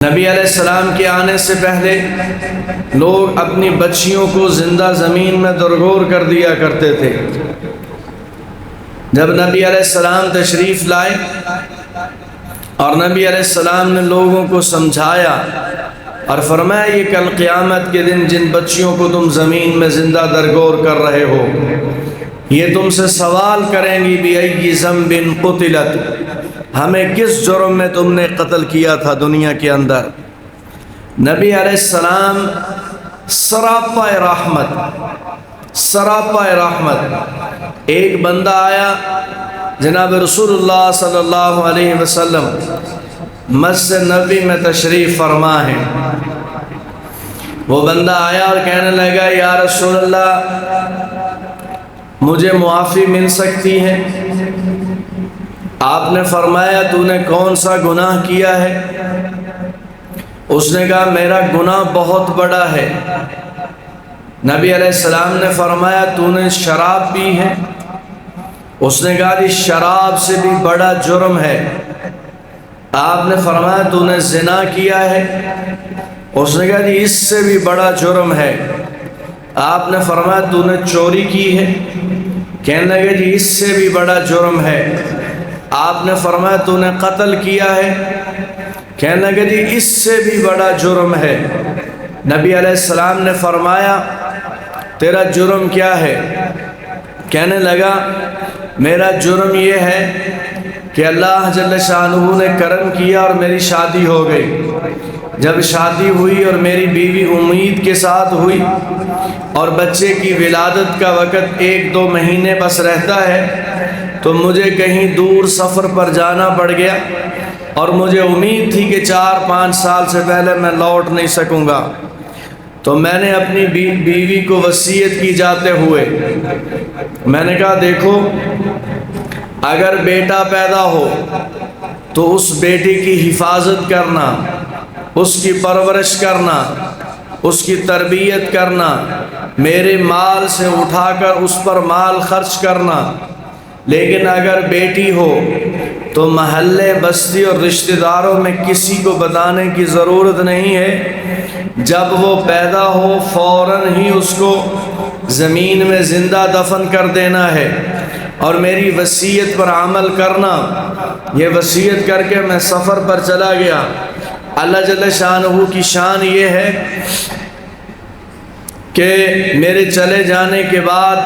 نبی علیہ السلام کے آنے سے پہلے لوگ اپنی بچیوں کو زندہ زمین میں درگور کر دیا کرتے تھے۔ جب نبی علیہ السلام تشریف لائے اور نبی علیہ السلام نے لوگوں کو سمجھایا اور فرمایا یہ کل قیامت کے دن جن بچیوں کو تم زمین میں زندہ درگور کر رہے ہو یہ تم سے سوال کریں گی بِأَيِّ ذَنْبٍ قُتِلَتْ، ہمیں کس جرم میں تم نے قتل کیا تھا دنیا کے اندر۔ نبی علیہ السلام سراپا رحمت۔ ایک بندہ آیا، جناب رسول اللہ صلی اللہ علیہ وسلم مسجد نبی میں تشریف فرما ہے۔ وہ بندہ آیا اور کہنے لگا یا رسول اللہ مجھے معافی مل سکتی ہے؟ آپ نے فرمایا تو نے کون سا گناہ کیا ہے؟ اس نے کہا میرا گناہ بہت بڑا ہے۔ نبی علیہ السلام نے فرمایا تو نے شراب پی ہے؟ اس نے کہا جی شراب سے بھی بڑا جرم ہے۔ آپ نے فرمایا تو نے زنا کیا ہے؟ اس نے کہا جی اس سے بھی بڑا جرم ہے۔ آپ نے فرمایا تو نے چوری کی ہے؟ کہنے لگے جی اس سے بھی بڑا جرم ہے۔ آپ نے فرمایا تو نے قتل کیا ہے؟ کہنے لگے جی اس سے بھی بڑا جرم ہے۔ نبی علیہ السلام نے فرمایا تیرا جرم کیا ہے؟ کہنے لگا میرا جرم یہ ہے کہ اللہ جل شانہ نے کرم کیا اور میری شادی ہو گئی۔ جب شادی ہوئی اور میری بیوی امید کے ساتھ ہوئی اور بچے کی ولادت کا وقت 1-2 مہینے بس رہتا ہے تو مجھے کہیں دور سفر پر جانا پڑ گیا اور مجھے امید تھی کہ 4-5 سال سے پہلے میں لوٹ نہیں سکوں گا۔ تو میں نے اپنی بیوی کو وصیت کی جاتے ہوئے میں نے کہا دیکھو اگر بیٹا پیدا ہو تو اس بیٹی کی حفاظت کرنا، اس کی پرورش کرنا، اس کی تربیت کرنا، میرے مال سے اٹھا کر اس پر مال خرچ کرنا، لیکن اگر بیٹی ہو تو محلے بستی اور رشتہ داروں میں کسی کو بتانے کی ضرورت نہیں ہے۔ جب وہ پیدا ہو فوراً ہی اس کو زمین میں زندہ دفن کر دینا ہے اور میری وصیت پر عمل کرنا۔ یہ وصیت کر کے میں سفر پر چلا گیا۔ اللہ جل شانہ کی شان یہ ہے کہ میرے چلے جانے کے بعد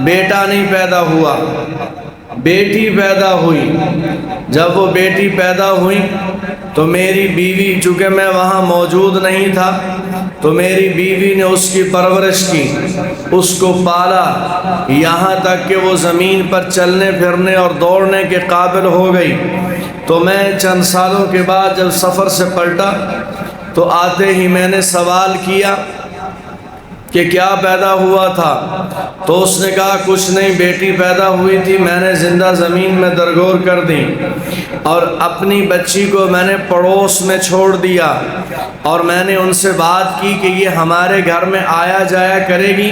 بیٹا نہیں پیدا ہوا، بیٹی پیدا ہوئی۔ جب وہ بیٹی پیدا ہوئی تو میری بیوی، چونکہ میں وہاں موجود نہیں تھا تو میری بیوی نے اس کی پرورش کی، اس کو پالا یہاں تک کہ وہ زمین پر چلنے پھرنے اور دوڑنے کے قابل ہو گئی۔ تو میں چند سالوں کے بعد جب سفر سے پلٹا تو آتے ہی میں نے سوال کیا کہ کیا پیدا ہوا تھا؟ تو اس نے کہا کچھ نہیں، بیٹی پیدا ہوئی تھی، میں نے زندہ زمین میں درگور کر دی اور اپنی بچی کو میں نے پڑوس میں چھوڑ دیا اور میں نے ان سے بات کی کہ یہ ہمارے گھر میں آیا جایا کرے گی،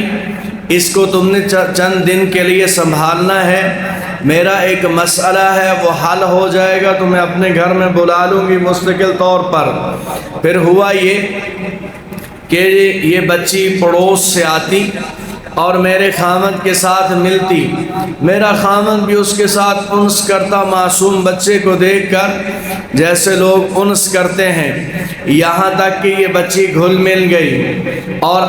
اس کو تم نے چند دن کے لیے سنبھالنا ہے، میرا ایک مسئلہ ہے وہ حل ہو جائے گا تو میں اپنے گھر میں بلا لوں گی مستقل طور پر۔ پھر ہوا یہ کہ یہ بچی پڑوس سے آتی اور میرے خامد کے ساتھ ملتی، میرا خامد بھی اس کے ساتھ انس کرتا معصوم بچے کو دیکھ کر جیسے لوگ انس کرتے ہیں، یہاں تک کہ یہ بچی گھل مل گئی اور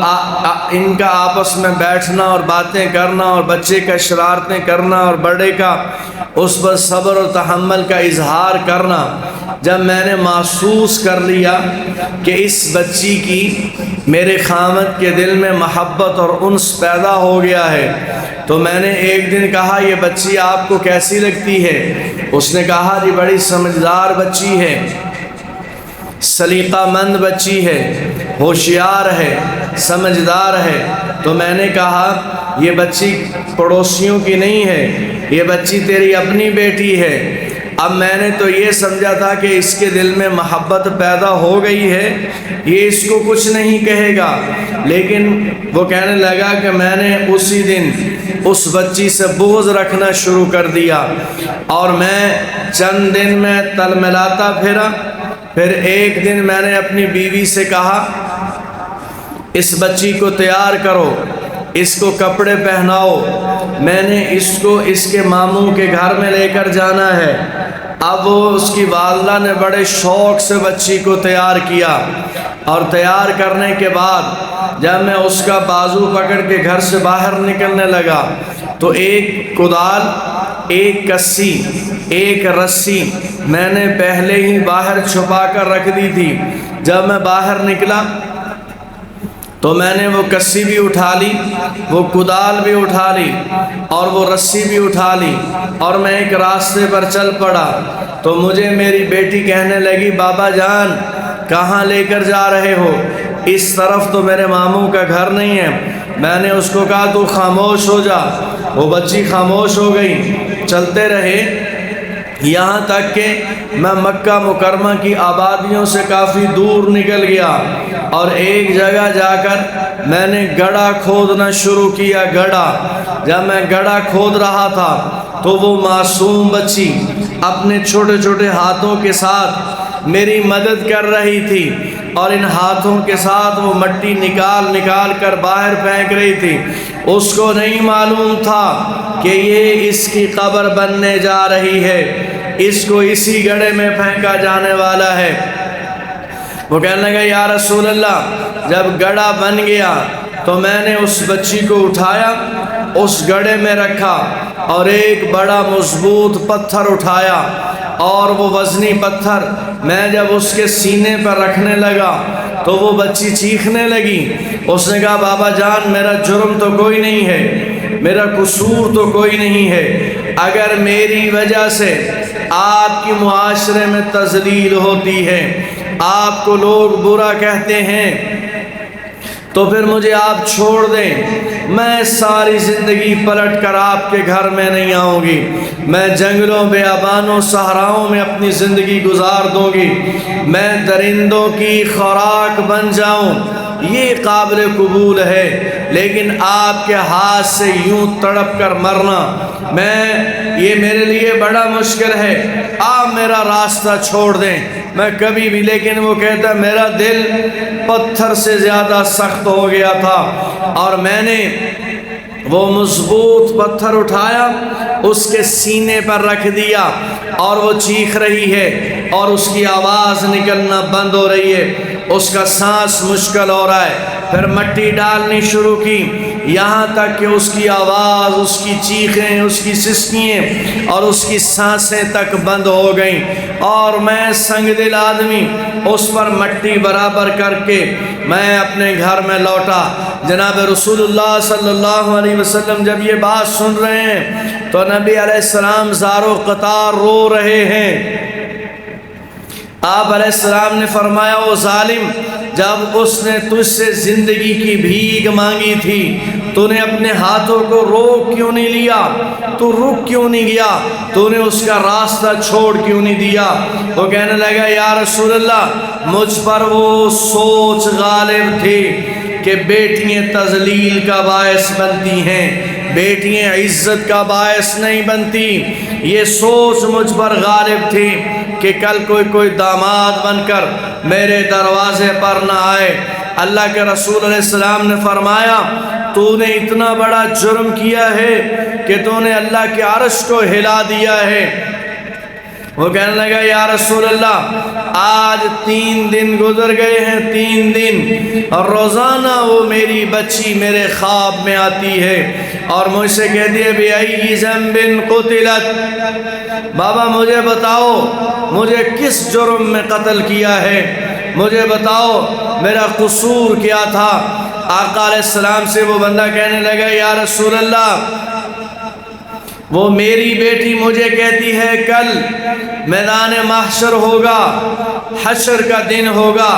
ان کا آپس میں بیٹھنا اور باتیں کرنا اور بچے کا شرارتیں کرنا اور بڑے کا اس پر صبر اور تحمل کا اظہار کرنا۔ جب میں نے محسوس کر لیا کہ اس بچی کی میرے خامد کے دل میں محبت اور انس پیدا ہو گیا ہے تو میں نے ایک دن کہا یہ بچی آپ کو کیسی لگتی ہے؟ اس نے کہا جی بڑی سمجھدار بچی ہے، سلیقہ مند بچی ہے، ہوشیار ہے، سمجھدار ہے۔ تو میں نے کہا یہ بچی پڑوسیوں کی نہیں ہے، یہ بچی تیری اپنی بیٹی ہے۔ اب میں نے تو یہ سمجھا تھا کہ اس کے دل میں محبت پیدا ہو گئی ہے، یہ اس کو کچھ نہیں کہے گا، لیکن وہ کہنے لگا کہ میں نے اسی دن اس بچی سے بغض رکھنا شروع کر دیا اور میں چند دن میں تل ملاتا پھرا پھر ایک دن میں نے اپنی بیوی سے کہا اس بچی کو تیار کرو، اس کو کپڑے پہناؤ، میں نے اس کو اس کے ماموں کے گھر میں لے کر جانا ہے۔ اب وہ اس کی والدہ نے بڑے شوق سے بچی کو تیار کیا، اور تیار کرنے کے بعد جب میں اس کا بازو پکڑ کے گھر سے باہر نکلنے لگا تو ایک کدال، ایک کسی، ایک رسی میں نے پہلے ہی باہر چھپا کر رکھ دی تھی۔ جب میں باہر نکلا تو میں نے وہ کسی بھی اٹھا لی، وہ کدال بھی اٹھا لی، اور وہ رسی بھی اٹھا لی، اور میں ایک راستے پر چل پڑا۔ تو مجھے میری بیٹی کہنے لگی بابا جان کہاں لے کر جا رہے ہو؟ اس طرف تو میرے ماموں کا گھر نہیں ہے۔ میں نے اس کو کہا تو خاموش ہو جا۔ وہ بچی خاموش ہو گئی۔ چلتے رہے یہاں تک کہ میں مکہ مکرمہ کی آبادیوں سے کافی دور نکل گیا، اور ایک جگہ جا کر میں نے گڑھا کھودنا شروع کیا۔ گڑھا جب میں گڑھا کھود رہا تھا تو وہ معصوم بچی اپنے چھوٹے چھوٹے ہاتھوں کے ساتھ میری مدد کر رہی تھی، اور ان ہاتھوں کے ساتھ وہ مٹی نکال نکال کر باہر پھینک رہی تھی۔ اس کو نہیں معلوم تھا کہ یہ اس کی قبر بننے جا رہی ہے، اس کو اسی گڑھے میں پھینکا جانے والا ہے۔ وہ کہنے لگا یا رسول اللہ جب گڑھا بن گیا تو میں نے اس بچی کو اٹھایا، اس گڑھے میں رکھا، اور ایک بڑا مضبوط پتھر اٹھایا، اور وہ وزنی پتھر میں جب اس کے سینے پر رکھنے لگا تو وہ بچی چیخنے لگی۔ اس نے کہا بابا جان میرا جرم تو کوئی نہیں ہے، میرا قصور تو کوئی نہیں ہے، اگر میری وجہ سے آپ کی معاشرے میں تذلیل ہوتی ہے، آپ کو لوگ برا کہتے ہیں، تو پھر مجھے آپ چھوڑ دیں، میں ساری زندگی پلٹ کر آپ کے گھر میں نہیں آؤں گی، میں جنگلوں بیابانوں صحراؤں میں اپنی زندگی گزار دوں گی، میں درندوں کی خوراک بن جاؤں، یہ قابل قبول ہے، لیکن آپ کے ہاتھ سے یوں تڑپ کر مرنا یہ میرے لیے بڑا مشکل ہے، آپ میرا راستہ چھوڑ دیں، میں کبھی بھی۔ لیکن وہ کہتا میرا دل پتھر سے زیادہ سخت ہو گیا تھا، اور میں نے وہ مضبوط پتھر اٹھایا، اس کے سینے پر رکھ دیا، اور وہ چیخ رہی ہے اور اس کی آواز نکلنا بند ہو رہی ہے، اس کا سانس مشکل ہو رہا ہے۔ پھر مٹی ڈالنی شروع کی، یہاں تک کہ اس کی آواز، اس کی چیخیں، اس کی سسکیاں اور اس کی سانسیں تک بند ہو گئیں، اور میں سنگ دل آدمی اس پر مٹی برابر کر کے میں اپنے گھر میں لوٹا۔ جناب رسول اللہ صلی اللہ علیہ وسلم جب یہ بات سن رہے ہیں تو نبی علیہ السلام زار و قطار رو رہے ہیں۔ آپ علیہ السلام نے فرمایا او ظالم، جب اس نے تجھ سے زندگی کی بھیک مانگی تھی تو نے اپنے ہاتھوں کو روک کیوں نہیں لیا؟ تو رک کیوں نہیں گیا؟ تو نے اس کا راستہ چھوڑ کیوں نہیں دیا؟ وہ کہنے لگا یا رسول اللہ مجھ پر وہ سوچ غالب تھی کہ بیٹیاں تذلیل کا باعث بنتی ہیں، بیٹیاں عزت کا باعث نہیں بنتی۔ یہ سوچ مجھ پر غالب تھی کہ کل کوئی داماد بن کر میرے دروازے پر نہ آئے۔ اللہ کے رسول علیہ السلام نے فرمایا تو نے اتنا بڑا جرم کیا ہے کہ تو نے اللہ کے عرش کو ہلا دیا ہے۔ وہ کہنے لگا یا رسول اللہ آج 3 دن گزر گئے ہیں، 3 دن، اور روزانہ وہ میری بچی میرے خواب میں آتی ہے اور مجھ سے کہتی ہے بِأَيِّ ذَنبٍ قُتِلَتْ، بابا مجھے بتاؤ مجھے کس جرم میں قتل کیا ہے، مجھے بتاؤ میرا قصور کیا تھا۔ آقا علیہ السلام سے وہ بندہ کہنے لگا یا رسول اللہ وہ میری بیٹی مجھے کہتی ہے کل میدان محشر ہوگا، حشر کا دن ہوگا،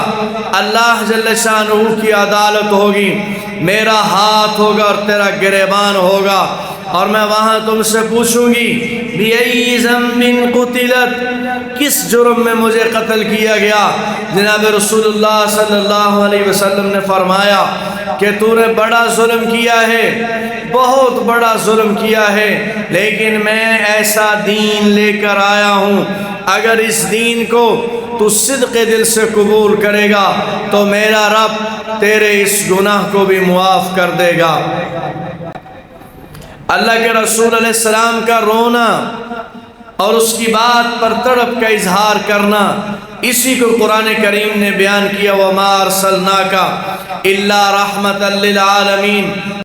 اللہ جل شانہ کی عدالت ہوگی، میرا ہاتھ ہوگا اور تیرا گریبان ہوگا، اور میں وہاں تم سے پوچھوں گی بِأَيِّ ذَنبٍ قُتِلَتْ، کس جرم میں مجھے قتل کیا گیا؟ جناب رسول اللہ صلی اللہ علیہ وسلم نے فرمایا کہ تو نے بڑا ظلم کیا ہے، بہت بڑا ظلم کیا ہے، لیکن میں ایسا دین لے کر آیا ہوں، اگر اس دین کو تو صدق دل سے قبول کرے گا تو میرا رب تیرے اس گناہ کو بھی معاف کر دے گا۔ اللہ کے رسول علیہ السلام کا رونا اور اس کی بات پر تڑپ کا اظہار کرنا، اسی کو قرآن کریم نے بیان کیا، وَمَا أَرْسَلْنَاكَ إِلَّا رَحْمَةً لِلْعَالَمِينَ۔